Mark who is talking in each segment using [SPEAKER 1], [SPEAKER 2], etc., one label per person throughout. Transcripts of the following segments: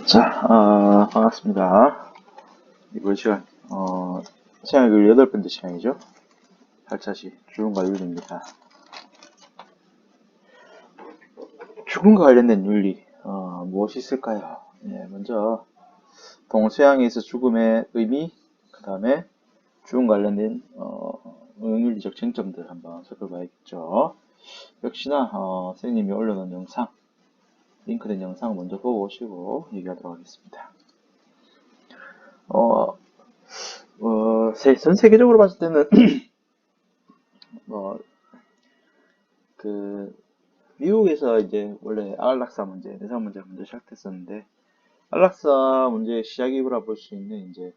[SPEAKER 1] 자, 반갑습니다. 이번 시간, 생활교육 8번째 시간이죠. 8차시 죽음과 윤리입니다. 죽음과 관련된 윤리, 무엇이 있을까요? 네, 먼저, 동서양에서 죽음의 의미, 그 다음에 죽음 관련된, 윤리적 쟁점들 한번 살펴봐야겠죠. 역시나, 선생님이 올려놓은 영상, 링크된 영상 먼저 보고 오시고 얘기하도록 하겠습니다. 전 세계적으로 봤을 때는, 미국에서 이제 원래 안락사 문제, 내사 문제가 먼저 시작됐었는데, 안락사 문제의 시작이라 볼 수 있는 이제,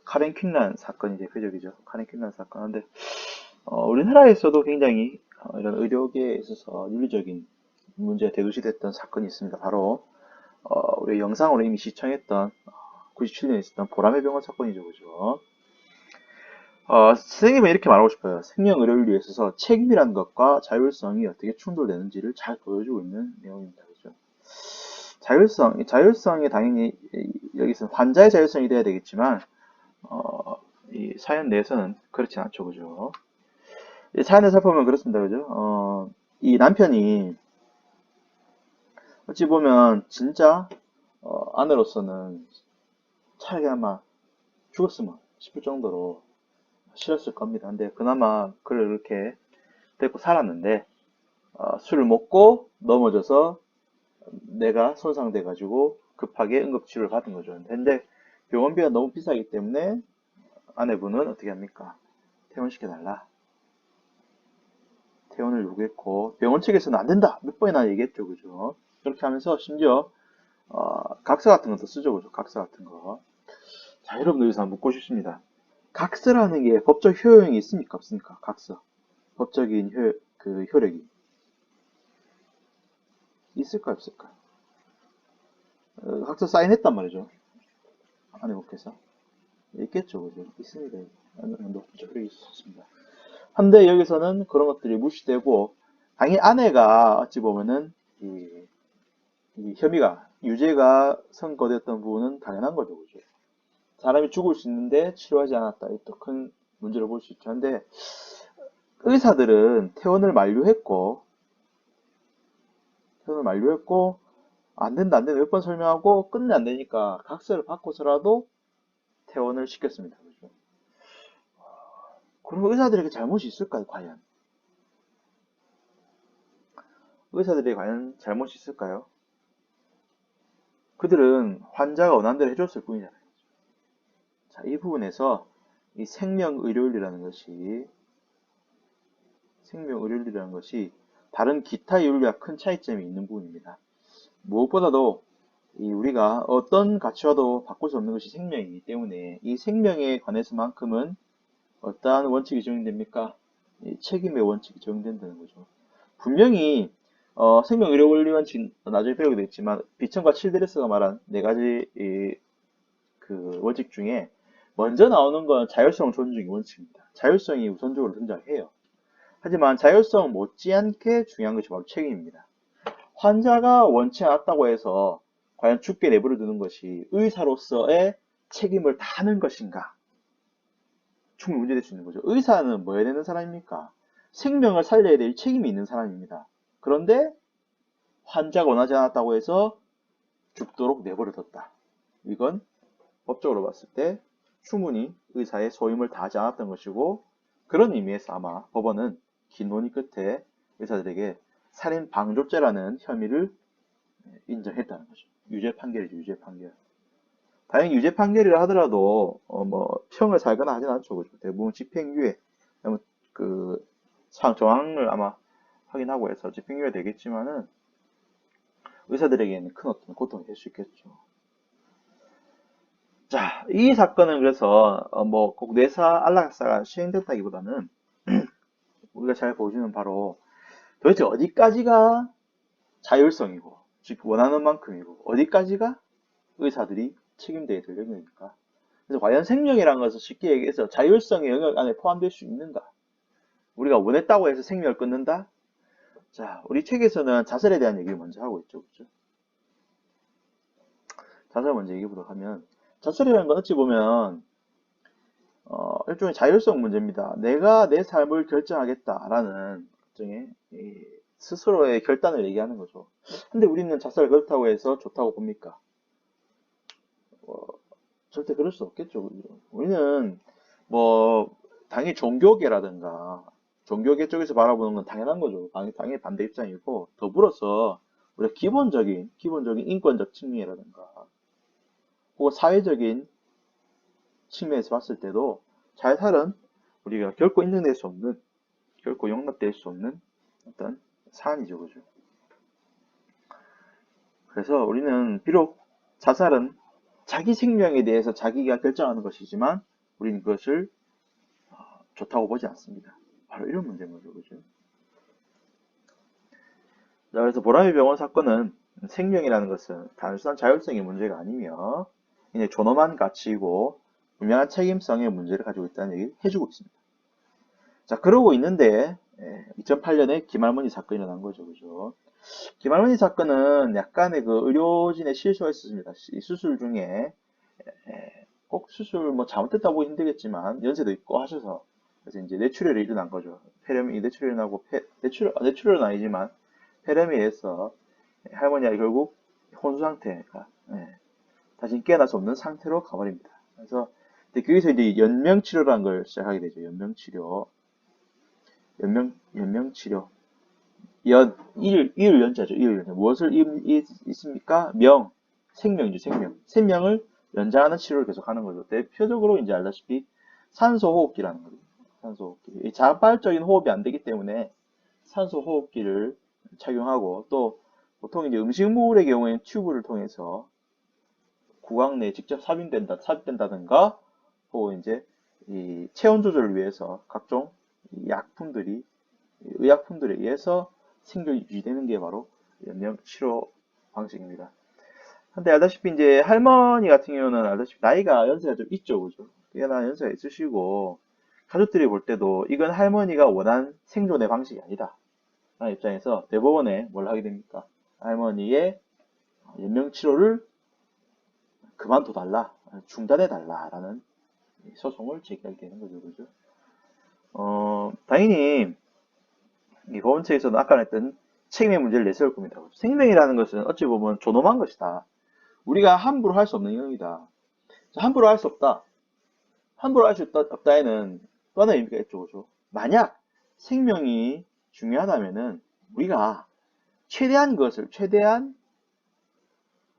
[SPEAKER 1] 카렌 퀸란 사건이 대표적이죠. 카렌 퀸란 사건. 근데, 우리나라에서도 굉장히, 이런 의료계에 있어서 윤리적인 문제가 대두시됐던 사건이 있습니다. 바로, 우리 영상으로 이미 시청했던, 97년에 있었던 보라매 병원 사건이죠. 그죠? 선생님은 이렇게 말하고 싶어요. 생명 의료를 위해서 책임이라는 것과 자율성이 어떻게 충돌되는지를 잘 보여주고 있는 내용입니다. 그죠? 자율성이 당연히 여기서 환자의 자율성이 돼야 되겠지만, 이 사연 내에서는 그렇지 않죠. 그죠? 이 사연을 살펴보면 그렇습니다. 그죠? 이 남편이 어찌 보면 진짜, 아내로서는 차라리 아마 죽었으면 싶을 정도로 싫었을 겁니다. 근데 그나마 그를 이렇게 데리고 살았는데 술을 먹고 넘어져서 뇌가 손상돼가지고 급하게 응급치료를 받은 거죠. 근데 병원비가 너무 비싸기 때문에 아내분은 어떻게 합니까? 퇴원시켜달라. 퇴원을 요구했고 병원 측에서는 안 된다. 몇 번이나 얘기했죠. 그죠? 그렇게 하면서 심지어 각서 같은 것도 쓰죠. 그죠? 각서 같은 거. 자, 여러분들 여기서 한번 묻고 싶습니다. 각서라는 게 법적 효용이 있습니까? 없습니까? 각서. 법적인 효력이 있을까 없을까? 각서 사인했단 말이죠. 아내분께서. 있겠죠, 그죠? 있습니다. 어느 정도 효력이 있었습니다. 한데 여기서는 그런 것들이 무시되고, 당연히 아내가 어찌 보면은 이 혐의가, 유죄가 선고됐던 부분은 당연한 거죠, 그죠? 사람이 죽을 수 있는데 치료하지 않았다. 이 또 큰 문제로 볼 수 있죠. 근데 의사들은 퇴원을 만료했고, 안 된다, 안 된다 몇 번 설명하고 끝내 안 되니까 각서를 받고서라도 퇴원을 시켰습니다. 그죠? 그럼 의사들에게 잘못이 있을까요, 과연? 의사들에게 과연 잘못이 있을까요? 그들은 환자가 원하는 대로 해줬을 뿐이잖아요. 자, 이 부분에서 이 생명의료율이라는 것이 다른 기타 윤리와 큰 차이점이 있는 부분입니다. 무엇보다도 우리가 어떤 가치와도 바꿀 수 없는 것이 생명이기 때문에 이 생명에 관해서만큼은 어떠한 원칙이 적용됩니까? 이 책임의 원칙이 적용된다는 거죠. 분명히 생명의료 원리 원칙 나중에 배우게 됐지만 비천과 칠드레스가 말한 네 가지 그 원칙 중에 먼저 나오는 건 자율성 존중의 원칙입니다. 자율성이 우선적으로 등장해요. 하지만 자율성 못지않게 중요한 것이 바로 책임입니다. 환자가 원치 않았다고 해서 과연 죽게 내버려 두는 것이 의사로서의 책임을 다하는 것인가? 충분히 문제될 수 있는 거죠. 의사는 뭐 해야 되는 사람입니까? 생명을 살려야 될 책임이 있는 사람입니다. 그런데 환자가 원하지 않았다고 해서 죽도록 내버려뒀다. 이건 법적으로 봤을 때 충분히 의사의 소임을 다하지 않았던 것이고, 그런 의미에서 아마 법원은 긴 논의 끝에 의사들에게 살인 방조죄라는 혐의를 인정했다는 거죠. 유죄 판결이죠, 유죄 판결. 다행히 유죄 판결이라 하더라도 형을 살거나 하진 않죠. 그죠? 대부분 집행유예, 그 정황을 아마 확인하고 해서 집행유예 되겠지만은 의사들에게는 큰 어떤 고통이 될 수 있겠죠. 자, 이 사건은 그래서 꼭 뇌사 안락사가 시행됐다기보다는 우리가 잘 보여주는 바로 도대체 어디까지가 자율성이고, 즉 원하는 만큼이고 어디까지가 의사들이 책임져야 될 영역입니까? 그래서 과연 생명이라는 것을 쉽게 얘기해서 자율성의 영역 안에 포함될 수 있는가? 우리가 원했다고 해서 생명을 끊는다? 자, 우리 책에서는 자살에 대한 얘기를 먼저 하고 있죠. 그죠? 자살 먼저 얘기해 보도록 하면, 자살이라는 건 어찌 보면 일종의 자율성 문제입니다. 내가 내 삶을 결정하겠다라는 일종의 스스로의 결단을 얘기하는 거죠. 근데 우리는 자살을 그렇다고 해서 좋다고 봅니까? 어, 절대 그럴 수 없겠죠. 그죠? 우리는 뭐 당연히 종교계라든가 종교계 쪽에서 바라보는 건 당연한 거죠. 당연히 반대 입장이고, 더불어서 우리가 기본적인 인권적 측면이라든가 혹은 사회적인 측면에서 봤을 때도 자살은 우리가 결코 인정될 수 없는, 결코 용납될 수 없는 어떤 사안이죠. 그죠? 그래서 우리는 비록 자살은 자기 생명에 대해서 자기가 결정하는 것이지만 우리는 그것을 좋다고 보지 않습니다. 바로 이런 문제인 거죠. 그죠? 자, 그래서 보람의 병원 사건은 생명이라는 것은 단순한 자율성의 문제가 아니며 이제 존엄한 가치이고 분명한 책임성의 문제를 가지고 있다는 얘기를 해주고 있습니다. 자, 그러고 있는데 2008년에 김할머니 사건이 일어난 거죠. 그죠? 김할머니 사건은 약간의 그 의료진의 실수가 있었습니다. 이 수술 중에 꼭 수술 뭐 잘못됐다 보기 힘들겠지만 연세도 있고 하셔서 그래서 이제 뇌출혈이 일어난 거죠. 폐렴이 뇌출혈이 나고 뇌출혈은 아니지만 폐렴에 의해서 할머니가 결국 혼수 상태가 다시 깨어날 수 없는 상태로 가버립니다. 그래서 거기서 이제 연명치료라는 걸 시작하게 되죠. 연명치료. 연명치료. 이을연자죠. 이을연자. 무엇을 있습니까? 생명이죠, 생명. 생명을 연장하는 치료를 계속 하는 거죠. 대표적으로 이제 알다시피 산소호흡기라는 거죠. 산소호흡기. 자발적인 호흡이 안 되기 때문에 산소호흡기를 착용하고, 또 보통 이제 음식물의 경우에는 튜브를 통해서 구강 내에 직접 삽입된다든가, 혹은 이제 이 체온 조절을 위해서 각종 의약품들에 의해서 생존이 유지되는 게 바로 연명 치료 방식입니다. 근데 알다시피 이제 할머니 같은 경우는 알다시피 나이가 연세가 좀 있죠, 그죠? 꽤나 연세가 있으시고 가족들이 볼 때도 이건 할머니가 원한 생존의 방식이 아니다 라는 입장에서 대법원에 뭘 하게 됩니까? 할머니의 연명 치료를 그만둬달라, 중단해달라라는 소송을 제기하게 되는 거죠, 그죠? 당연히 이 법원체에서는 아까 했던 책임의 문제를 내세울 겁니다. 생명이라는 것은 어찌 보면 존엄한 것이다. 우리가 함부로 할 수 없는 영역이다. 함부로 할 수 없다. 함부로 할 수 없다에는 또 하나 의미가 있죠. 그죠? 만약 생명이 중요하다면은 우리가 최대한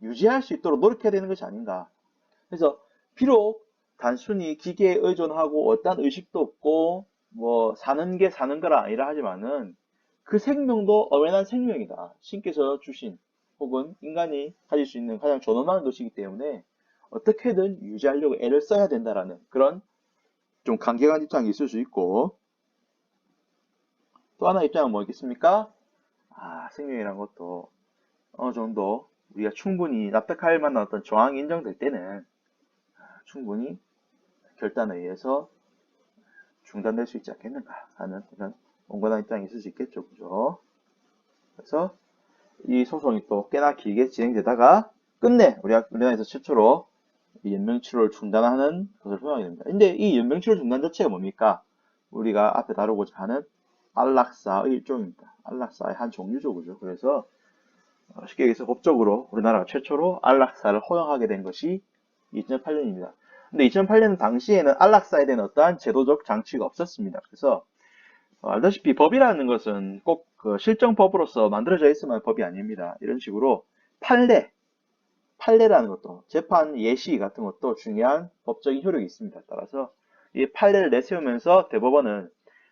[SPEAKER 1] 유지할 수 있도록 노력해야 되는 것이 아닌가. 그래서 비록 단순히 기계에 의존하고 어떠한 의식도 없고 뭐 사는 게 사는 거라 아니라 하지만은 그 생명도 엄연한 생명이다. 신께서 주신 혹은 인간이 가질 수 있는 가장 존엄한 것이기 때문에 어떻게든 유지하려고 애를 써야 된다라는 그런 좀 강경한 입장이 있을 수 있고, 또 하나 입장은 뭐겠습니까? 생명이란 것도 어느 정도 우리가 충분히 납득할 만한 어떤 조항이 인정될 때는 충분히 결단에 의해서 중단될 수 있지 않겠는가 하는 그런 온건한 입장이 있을 수 있겠죠. 그죠? 그래서 이 소송이 또 꽤나 길게 진행되다가 끝내 우리나라에서 최초로 이 연명치료를 중단하는 것을 소용하게 됩니다. 근데 이 연명치료 중단 자체가 뭡니까? 우리가 앞에 다루고자 하는 안락사의 일종입니다. 안락사의 한 종류죠. 그죠? 그래서 쉽게 얘기해서 법적으로 우리나라가 최초로 안락사를 허용하게 된 것이 2008년입니다. 근데 2008년 당시에는 안락사에 대한 어떠한 제도적 장치가 없었습니다. 그래서 알다시피 법이라는 것은 꼭 그 실정법으로서 만들어져 있으면 법이 아닙니다. 이런 식으로 판례라는 것도, 재판 예시 같은 것도 중요한 법적인 효력이 있습니다. 따라서 이 판례를 내세우면서 대법원은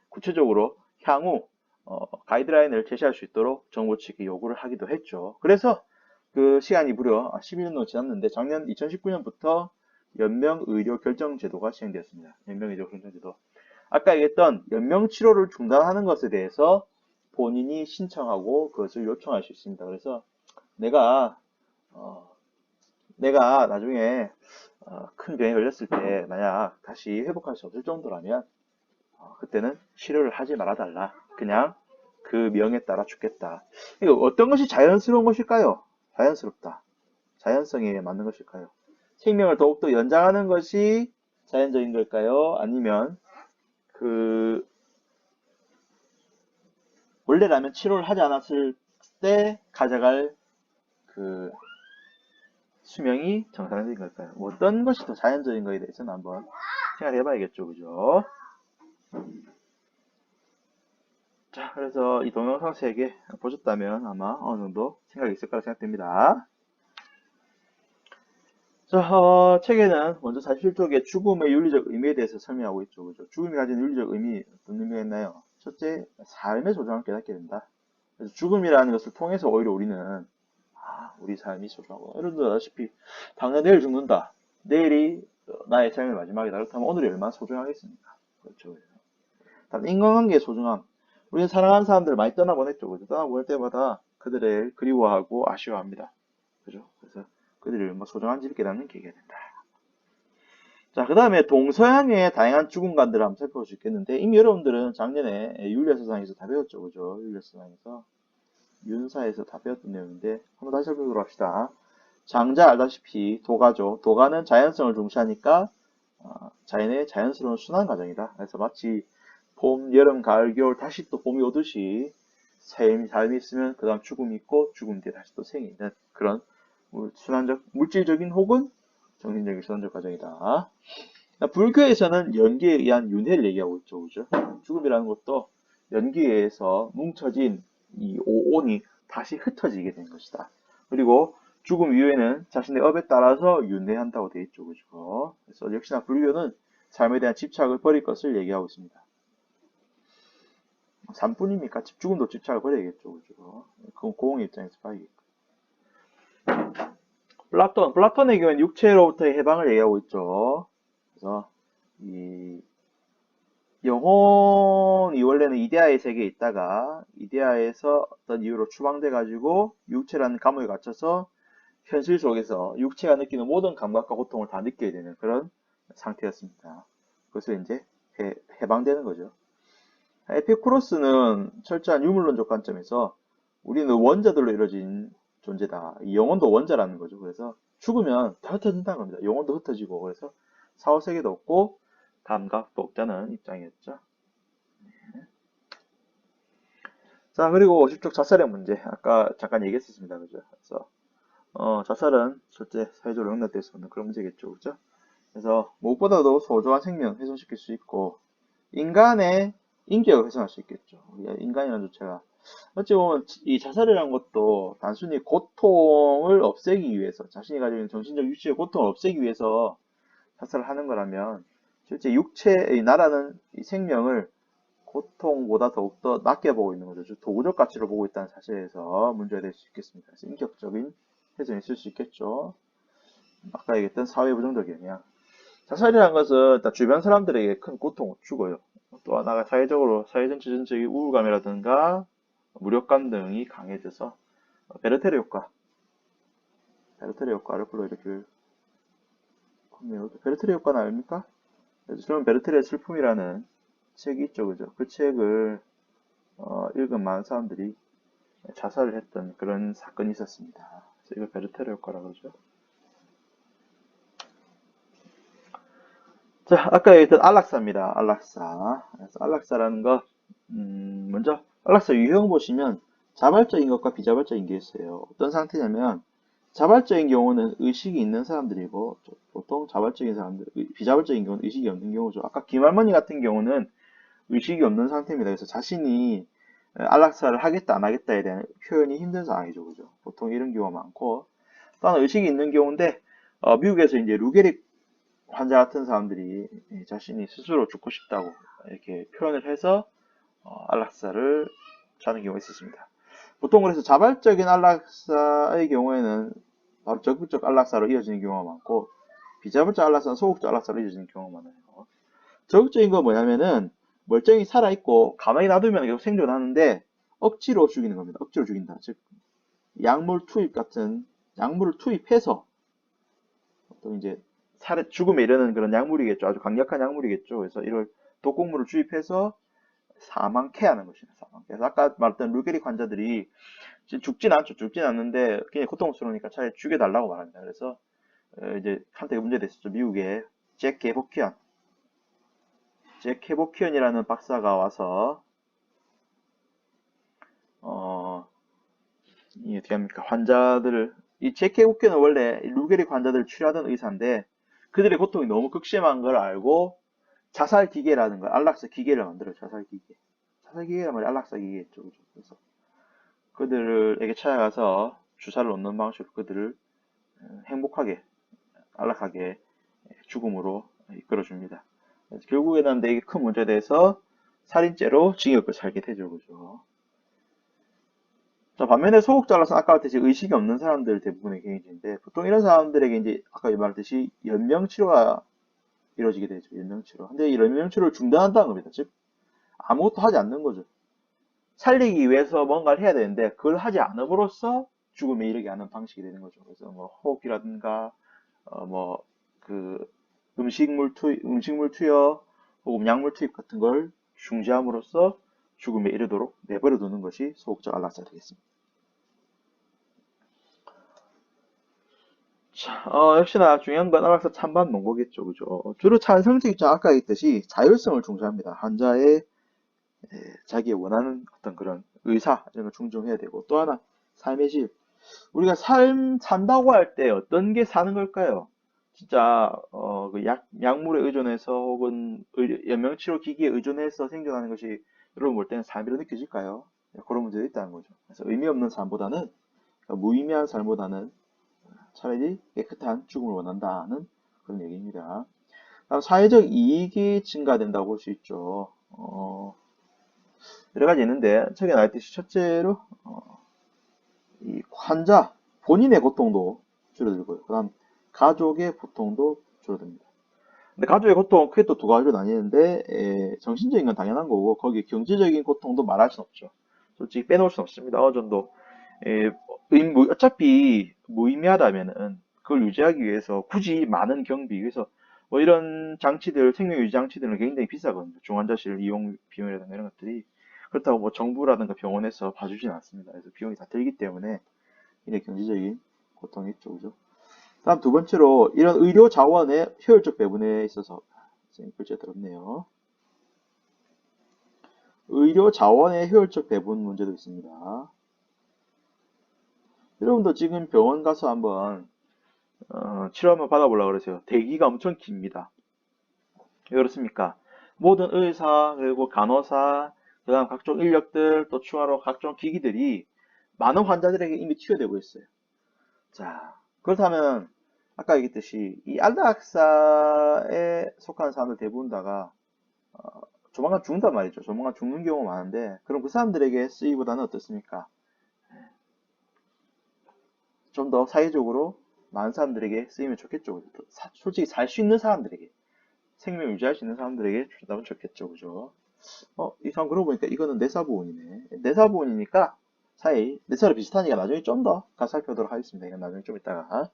[SPEAKER 1] 구체적으로 향후 가이드라인을 제시할 수 있도록 정부 측에 요구를 하기도 했죠. 그래서 그 시간이 무려 11년 정도 지났는데 작년 2019년부터 연명의료결정제도가 시행되었습니다. 연명의료결정제도. 아까 얘기했던 연명치료를 중단하는 것에 대해서 본인이 신청하고 그것을 요청할 수 있습니다. 그래서 내가 나중에 큰 병에 걸렸을 때 만약 다시 회복할 수 없을 정도라면 그때는 치료를 하지 말아달라. 그냥 그 명에 따라 죽겠다. 이거 어떤 것이 자연스러운 것일까요? 자연스럽다. 자연성에 맞는 것일까요? 생명을 더욱더 연장하는 것이 자연적인 걸까요? 아니면 원래라면 치료를 하지 않았을 때 가져갈 그 수명이 정상적인 걸까요? 어떤 것이 더 자연적인 거에 대해서는 한번 생각해 봐야겠죠, 그죠? 자, 그래서 이 동영상 3개 보셨다면 아마 어느 정도 생각이 있을 거라 생각됩니다. 자, 책에는 먼저 47쪽에 죽음의 윤리적 의미에 대해서 설명하고 있죠, 그죠? 죽음이 가진 윤리적 의미, 어떤 의미가 있나요? 첫째, 삶의 소중함을 깨닫게 된다. 그래서 죽음이라는 것을 통해서 오히려 우리는 우리 삶이 소중하고, 여러분들 아다시피 당장 내일 죽는다. 내일이 나의 삶의 마지막이다. 그렇다면 오늘이 얼마나 소중하겠습니까? 그렇죠. 다른 인간관계의 소중함. 우리는 사랑하는 사람들을 많이 떠나보냈죠. 그죠? 떠나보낼 때마다 그들을 그리워하고 아쉬워합니다. 그죠? 그래서 그들이 얼마나 소중한지를 깨닫는 계기가 된다. 자, 그 다음에 동서양의 다양한 죽음관들을 한번 살펴볼 수 있겠는데, 이미 여러분들은 작년에 율리아서상에서 다 배웠죠. 그죠? 율리아서상에서. 윤사에서 다 배웠던 내용인데 한번 다시 살펴보도록 합시다. 장자 알다시피 도가죠. 도가는 자연성을 중시하니까 자연의 자연스러운 순환 과정이다. 그래서 마치 봄, 여름, 가을, 겨울 다시 또 봄이 오듯이 삶이 있으면 그 다음 죽음이 있고 죽음 뒤에 다시 또 생이 있는 그런 순환적, 물질적인 혹은 정신적인 순환적 과정이다. 불교에서는 연기에 의한 윤회를 얘기하고 있죠. 그죠? 죽음이라는 것도 연기에 의해서 뭉쳐진 이 오온이 다시 흩어지게 된 것이다. 그리고 죽음 이후에는 자신의 업에 따라서 윤회한다고 되어 있죠. 그죠? 그래서 역시나 불교는 삶에 대한 집착을 버릴 것을 얘기하고 있습니다. 삶뿐입니까? 죽음도 집착을 버려야겠죠. 그죠? 그건 고흥의 입장에서 봐야겠고. 플라톤의 경우에는 육체로부터의 해방을 얘기하고 있죠. 그래서 이 영혼이 원래는 이데아의 세계에 있다가 이데아에서 어떤 이유로 추방돼 가지고 육체라는 감옥에 갇혀서 현실 속에서 육체가 느끼는 모든 감각과 고통을 다 느끼게 되는 그런 상태였습니다. 그래서 이제 해방되는 거죠. 에피쿠로스는 철저한 유물론적 관점에서 우리는 원자들로 이루어진 존재다. 이 영혼도 원자라는 거죠. 그래서 죽으면 다 흩어진다는 겁니다. 영혼도 흩어지고 그래서 사후세계도 없고 감각도 없다는 입장이었죠. 자, 그리고 50쪽 자살의 문제. 아까 잠깐 얘기했었습니다. 그죠? 그래서 자살은 실제 사회적으로 용납될 수 없는 그런 문제겠죠. 그죠? 그래서 무엇보다도 소중한 생명 훼손시킬 수 있고 인간의 인격을 훼손할 수 있겠죠. 인간이라는 주체가 어찌 보면 이 자살이라는 것도 단순히 고통을 없애기 위해서 자신이 가지고 있는 정신적 육체의 고통을 없애기 위해서 자살을 하는 거라면 실제 육체의 나라는 이 생명을 고통보다 더욱더 낮게 보고 있는 거죠. 도구적 가치로 보고 있다는 사실에서 문제가 될 수 있겠습니다. 그래서 인격적인 훼손이 있을 수 있겠죠. 아까 얘기했던 사회 부정적 영향. 자살이라는 것은 일단 주변 사람들에게 큰 고통을 주고요. 또 하나가 사회적 전체적인 우울감이라든가 무력감 등이 강해져서 베르테르 효과를 불러일으킬 겁니다. 베르테르 효과는 아닙니까? 저는 베르테르의 슬픔이라는 책이 있죠, 그죠? 그 책을 읽은 많은 사람들이 자살을 했던 그런 사건이 있었습니다. 그래서 이걸 베르테르 효과라고 그러죠. 자, 아까 얘기했던 안락사입니다. 안락사. 그래서 안락사라는 것, 먼저 안락사 유형 보시면 자발적인 것과 비자발적인 게 있어요. 어떤 상태냐면 자발적인 경우는 의식이 있는 사람들이고 보통 자발적인 사람들, 비자발적인 경우는 의식이 없는 경우죠. 아까 김할머니 같은 경우는 의식이 없는 상태입니다. 그래서 자신이 안락사를 하겠다 안 하겠다에 대한 표현이 힘든 상황이죠. 그죠? 보통 이런 경우가 많고 또 하나 의식이 있는 경우인데 미국에서 이제 루게릭 환자 같은 사람들이 자신이 스스로 죽고 싶다고 이렇게 표현을 해서 안락사를 하는 경우가 있었습니다. 보통 그래서 자발적인 안락사의 경우에는 바로 적극적 안락사로 이어지는 경우가 많고 비자발적 안락사는 소극적 안락사로 이어지는 경우가 많아요. 적극적인 건 뭐냐면은 멀쩡히 살아있고 가만히 놔두면 계속 생존하는데 억지로 죽이는 겁니다. 억지로 죽인다. 즉 약물 투입 같은 약물을 투입해서 또 이제 죽음에 이르는 그런 약물이겠죠. 아주 강력한 약물이겠죠. 그래서 이걸 독극물을 주입해서 사망케 하는 것입니다. 사망. 그래서 아까 말했던 루게릭 환자들이 죽진 않죠. 죽진 않는데 그냥 고통스러우니까 차라리 죽여달라고 말합니다. 그래서 이제 한때 문제 됐었죠. 미국의 잭 케보키언이라는 박사가 와서 이 어떻게 합니까? 잭 케보키언은 원래 루게릭 환자들을 치료하던 의사인데 그들의 고통이 너무 극심한 걸 알고 자살 기계라는 걸, 안락사 기계를 만들어요. 자살 기계. 자살 기계란 말이 안락사 기계겠죠. 그죠? 그래서 그들에게 찾아가서 주사를 놓는 방식으로 그들을 행복하게, 안락하게 죽음으로 이끌어줍니다. 결국에는 되게 큰 문제에 대해서 살인죄로 징역을 살게 되죠. 그죠? 자, 반면에 소극자로서 아까 말했듯이 의식이 없는 사람들 대부분의 개인인데 보통 이런 사람들에게 이제 아까 말했듯이 연명치료가 이루어지게 되죠. 연명치료. 근데 이 연명치료를 중단한다는 겁니다. 즉, 아무것도 하지 않는 거죠. 살리기 위해서 뭔가를 해야 되는데 그걸 하지 않음으로써 죽음에 이르게 하는 방식이 되는 거죠. 그래서 뭐 호흡기라든가 뭐그 음식물 투여 혹은 약물 투입 같은 걸 중지함으로써 죽음에 이르도록 내버려 두는 것이 소극적 안락사 되겠습니다. 자, 역시나 중요한 건 안락사 찬반 논거겠죠. 그죠? 주로 찬성적 입장 아까 얘기했듯이 자율성을 중시합니다. 환자의 자기의 원하는 어떤 그런 의사 이런 걸 존중해야 되고 또 하나 삶의 질 우리가 산다고 할 때 어떤 게 사는 걸까요? 진짜 그 약물에 의존해서 혹은 연명치료 기기에 의존해서 생존하는 것이 여러분 볼 때는 삶이라 느껴질까요? 그런 문제도 있다는 거죠. 그래서 의미 없는 삶보다는 그러니까 무의미한 삶보다는 차라리 깨끗한 죽음을 원한다는 그런 얘기입니다. 다음 사회적 이익이 증가된다고 볼 수 있죠. 여러 가지 있는데 책에 나와있듯이 첫째로 이 환자 본인의 고통도 줄어들고요. 그 다음 가족의 고통도 줄어듭니다. 근데 가족의 고통 크게 또 두 가지로 나뉘는데 정신적인 건 당연한 거고 거기에 경제적인 고통도 말할 순 없죠. 솔직히 빼놓을 순 없습니다. 어느 정도 어차피 무의미하다면은 그걸 유지하기 위해서 굳이 많은 경비 위해서 뭐 이런 장치들 생명 유지 장치들은 굉장히 비싸거든요. 중환자실 이용 비용이라든가 이런 것들이 그렇다고 뭐 정부라든가 병원에서 봐주진 않습니다. 그래서 비용이 다 들기 때문에 이게 경제적인 고통이 있죠, 그죠? 다음 두 번째로 이런 의료 자원의 효율적 배분에 있어서 선생님 글자 들었네요. 의료 자원의 효율적 배분 문제도 있습니다. 여러분도 지금 병원 가서 한번 치료 한번 받아보려고 그러세요. 대기가 엄청 깁니다. 왜 그렇습니까? 모든 의사 그리고 간호사 그다음 각종 인력들 또 추가로 각종 기기들이 많은 환자들에게 이미 투여되고 있어요. 자, 그렇다면 아까 얘기했듯이 이 안락사에 속하는 사람들 대부분 다가 조만간 죽는단 말이죠. 조만간 죽는 경우가 많은데 그럼 그 사람들에게 쓰이보다는 어떻습니까? 좀 더 사회적으로 많은 사람들에게 쓰이면 좋겠죠. 솔직히 살 수 있는 사람들에게 생명 유지할 수 있는 사람들에게 준다면 좋겠죠. 그죠? 이 사람 그러고 보니까 이거는 내사보험이네. 내사보험이니까 사이 내사로 비슷하니까 나중에 좀 더 살펴보도록 하겠습니다. 이건 나중에 좀 이따가.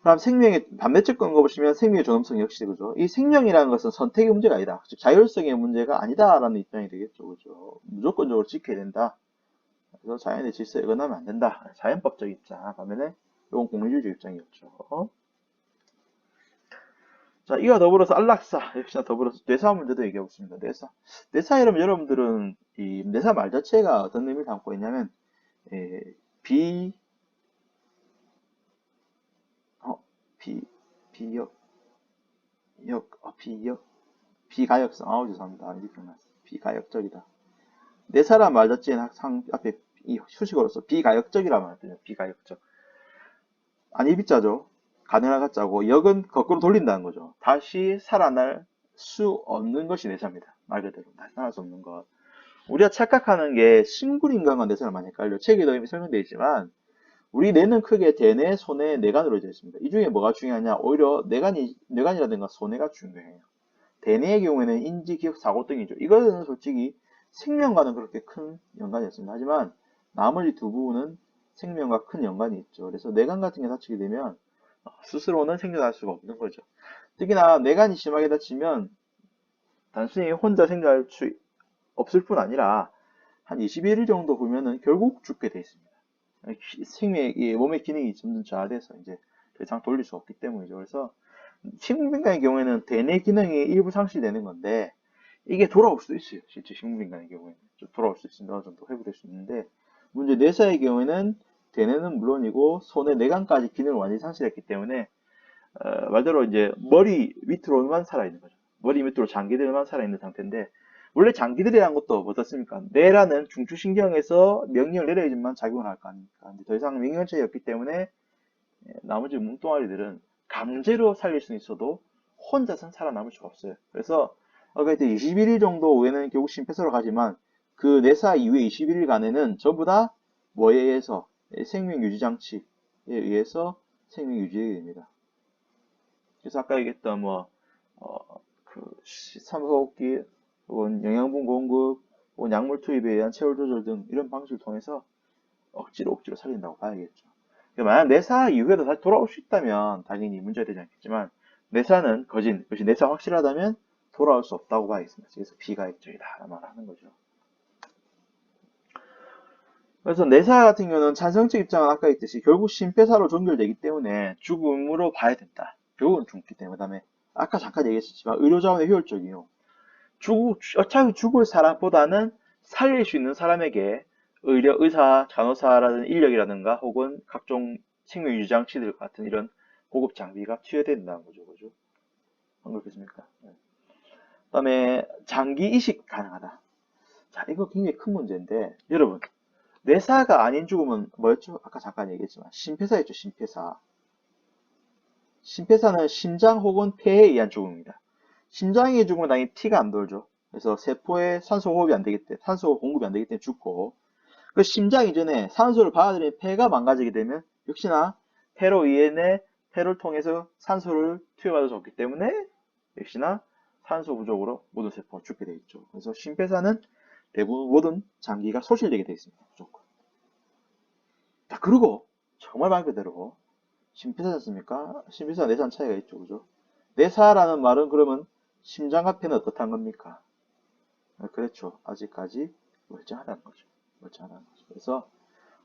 [SPEAKER 1] 다음 생명의 반대쪽 거 보시면 생명의 존엄성 역시 그죠. 이 생명이라는 것은 선택의 문제가 아니다. 즉 자율성의 문제가 아니다라는 입장이 되겠죠. 그죠. 무조건적으로 지켜야 된다. 그래서 자연의 질서에 어긋나면 안 된다. 자연법적 입장. 반면에 이건 공유주의 입장이었죠. 자, 이와 더불어서 안락사, 역시나 더불어서 뇌사 문제도 얘기하고 있습니다. 뇌사 이러면 여러분들은 이 뇌사 말 자체가 어떤 의미를 담고 있냐면 에, 비, 비, 비역, 비가역성. 죄송합니다. 이렇게 끝났어. 비가역적이다. 뇌사란 말 자체는 앞에 이 수식어로서 비가역적이라는 말을 뜻해요. 비가역적. 안일비자죠. 가능한 가짜고 역은 거꾸로 돌린다는 거죠. 다시 살아날 수 없는 것이 내사입니다. 말 그대로 다시 살아날 수 없는 것. 우리가 착각하는 게 심굴인간과 내사를 많이 헷갈려. 책에도 이미 설명되어 있지만 우리 뇌는 크게 대뇌, 소뇌, 뇌간으로 되어 있습니다. 이 중에 뭐가 중요하냐? 오히려 뇌간이라든가 소뇌가 중요해요. 대뇌의 경우에는 인지, 기억, 사고 등이죠. 이거는 솔직히 생명과는 그렇게 큰 연관이 없습니다. 하지만 나머지 두 부분은 생명과 큰 연관이 있죠. 그래서 뇌간 같은 게 다치게 되면 스스로는 생존할 수가 없는 거죠. 특히나 뇌간이 심하게 다치면 단순히 혼자 생존할 수 없을 뿐 아니라 한 21일 정도 보면은 결국 죽게 돼 있습니다. 생명의 몸의 기능이 점점 저하돼서 이제 더 이상 돌릴 수 없기 때문이죠. 그래서 식물인간의 경우에는 대뇌 기능이 일부 상실되는 건데 이게 돌아올 수도 있어요. 실제 식물인간의 경우에는 좀 돌아올 수 있습니다. 어느 정도 회복될 수 있는데 문제 뇌사의 경우에는 대뇌는 물론이고 손의 뇌관까지 기능을 완전히 상실했기 때문에 말대로 이제 머리 밑으로만 살아있는 거죠. 머리 밑으로 장기들만 살아있는 상태인데 원래 장기들이라는 것도 어떻습니까? 뇌라는 중추신경에서 명령을 내려야지만 작용을 할 거 아닙니까? 근데 더 이상 명령체가 없기 때문에 나머지 몸뚱아리들은 강제로 살릴 수는 있어도 혼자서는 살아남을 수가 없어요. 그래서 아까 이제 21일 정도 후에는 결국 심폐소로 가지만 그 내사 이후에 21일간에는 전부 다 뭐에 의해서 생명 유지 장치에 의해서 생명 유지하게 됩니다. 그래서 아까 얘기했던 삼소호흡기 혹은 영양분 공급 혹은 약물 투입에 의한 체온 조절 등 이런 방식을 통해서 억지로 살린다고 봐야겠죠. 만약 내사 이후에도 다시 돌아올 수 있다면 당연히 문제가 되지 않겠지만 내사는 거진, 그것이 내사 확실하다면 돌아올 수 없다고 봐야겠습니다. 그래서 비가역적이다 말하는 거죠. 그래서 내사 같은 경우는 찬성적 입장은 아까 했듯이 결국 심폐사로 종결되기 때문에 죽음으로 봐야 된다. 결국은 죽기 때문에. 그다음에 아까 잠깐 얘기했지만 의료자원의 효율적이요. 어차피 죽을 사람보다는 살릴 수 있는 사람에게 의사, 간호사라는 인력이라든가 혹은 각종 생명 유지 장치들 같은 이런 고급 장비가 투여된다는 거죠. 그죠? 안 그렇겠습니까? 네. 그다음에 장기 이식 가능하다. 자, 이거 굉장히 큰 문제인데 여러분 뇌사가 아닌 죽음은 뭐였죠? 아까 잠깐 얘기했지만 심폐사였죠. 심폐사. 심폐사는 심장 혹은 폐에 의한 죽음입니다. 심장이 죽으면 당연히 피가 안 돌죠. 그래서 세포에 산소 호흡이 안 되기 때문에 산소 공급이 안 되기 때문에 죽고 그 심장 이전에 산소를 받아들이는 폐가 망가지게 되면 역시나 폐로 인해 폐를 통해서 산소를 투여받아 줬기 때문에 역시나 산소 부족으로 모든 세포가 죽게 되어 있죠. 그래서 심폐사는 대부분 모든 장기가 소실되게 되어 있습니다. 무조건. 자, 그리고 정말 말 그대로 심폐사지 않습니까? 심폐사와 내사는 차이가 있죠. 그죠? 내사라는 말은 그러면 심장과 폐는 어떻다는 겁니까? 그렇죠. 아직까지 멀쩡하다는 거죠. 멀쩡하다는 거죠. 그래서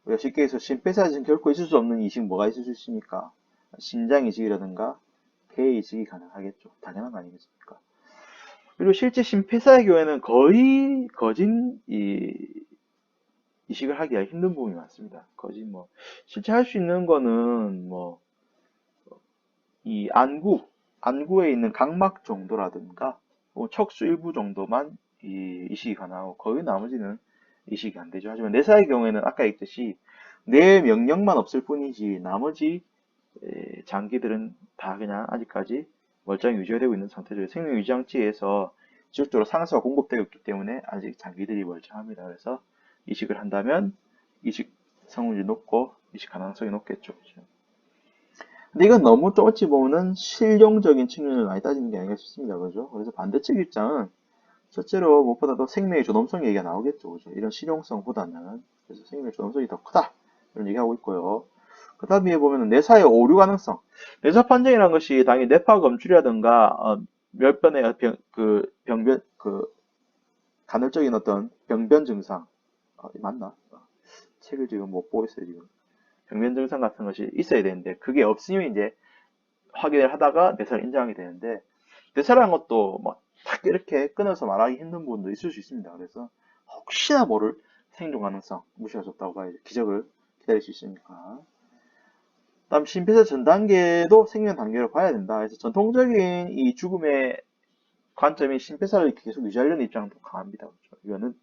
[SPEAKER 1] 우리가 쉽게 해서 심폐사에서는 결코 있을 수 없는 이식 뭐가 있을 수 있습니까? 심장 이식이라든가 폐 이식이 가능하겠죠. 당연한 거 아니겠습니까? 그리고 실제 심폐사의 경우에는 거의 거진 이식을 하기가 힘든 부분이 많습니다. 거진 실제 할 수 있는 거는 이 안구에 있는 각막 정도라든가 척수 일부 정도만 이식이 가능하고 거의 나머지는 이식이 안 되죠. 하지만 내사의 경우에는 아까 얘기했듯이 뇌 명령만 없을 뿐이지 나머지 장기들은 다 그냥 아직까지 멀쩡히 유지가 되고 있는 상태죠. 생명 유지 장치에서 지속적으로 산소가 공급되고 있기 때문에 아직 장기들이 멀쩡합니다. 그래서 이식을 한다면 이식 성분이 높고 이식 가능성이 높겠죠. 그렇죠? 근데 이건 너무 어찌 보면은 실용적인 측면을 많이 따지는 게 아닌가 싶습니다. 그죠? 그래서 반대측 입장은 첫째로 무엇보다도 생명의 존엄성 얘기가 나오겠죠. 그죠? 이런 실용성보다는. 그래서 생명의 존엄성이 더 크다. 이런 얘기하고 있고요. 그 다음에 보면은 내사의 오류 가능성. 내사 판정이라는 것이 당연히 뇌파 검출이라든가, 몇 번의 간헐적인 어떤 병변 증상. 맞나? 책을 지금 못 보고 있어요, 지금. 병변 증상 같은 것이 있어야 되는데, 그게 없으면 이제 확인을 하다가 내사를 인정하게 되는데, 내사라는 것도 딱 이렇게 끊어서 말하기 힘든 부분도 있을 수 있습니다. 그래서 혹시나 모를 생존 가능성 무시할 수 없다고 봐야죠. 기적을 기다릴 수 있으니까. 다음 심폐사 전 단계도 생명 단계로 봐야 된다. 그래서 전통적인 이 죽음의 관점이 심폐사를 계속 유지하려는 입장도 강합니다. 그렇죠? 이거는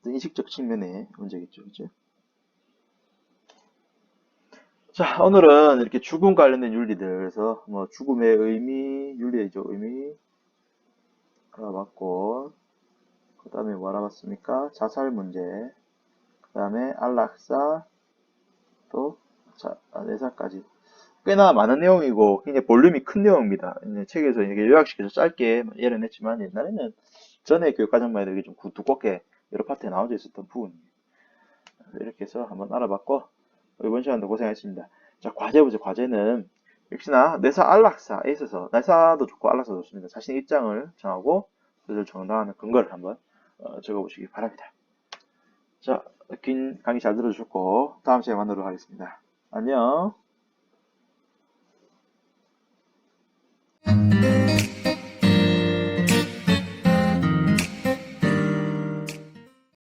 [SPEAKER 1] 인식적 측면의 문제겠죠. 그죠? 자, 오늘은 이렇게 죽음 관련된 윤리들, 그래서 죽음의 의미, 윤리죠, 의미 알아봤고, 그 다음에 뭐 알아봤습니까? 자살 문제, 그 다음에 안락사, 또 내사까지. 꽤나 많은 내용이고 굉장히 볼륨이 큰 내용입니다. 책에서 이렇게 요약시켜서 짧게 예를 냈지만 옛날에는 전에 교육과정만 해도 이게 좀 두껍게 여러 파트에 나눠져 있었던 부분이에요. 이렇게 해서 한번 알아봤고 이번 시간도 고생하셨습니다. 자, 과제 보죠. 과제는 역시나 내사 안락사에 있어서 내사도 좋고 안락사도 좋습니다. 자신의 입장을 정하고 그것을 정당하는 근거를 한번 적어보시기 바랍니다. 자, 긴 강의 잘 들어주셨고 다음 시간에 만나도록 하겠습니다. 안녕.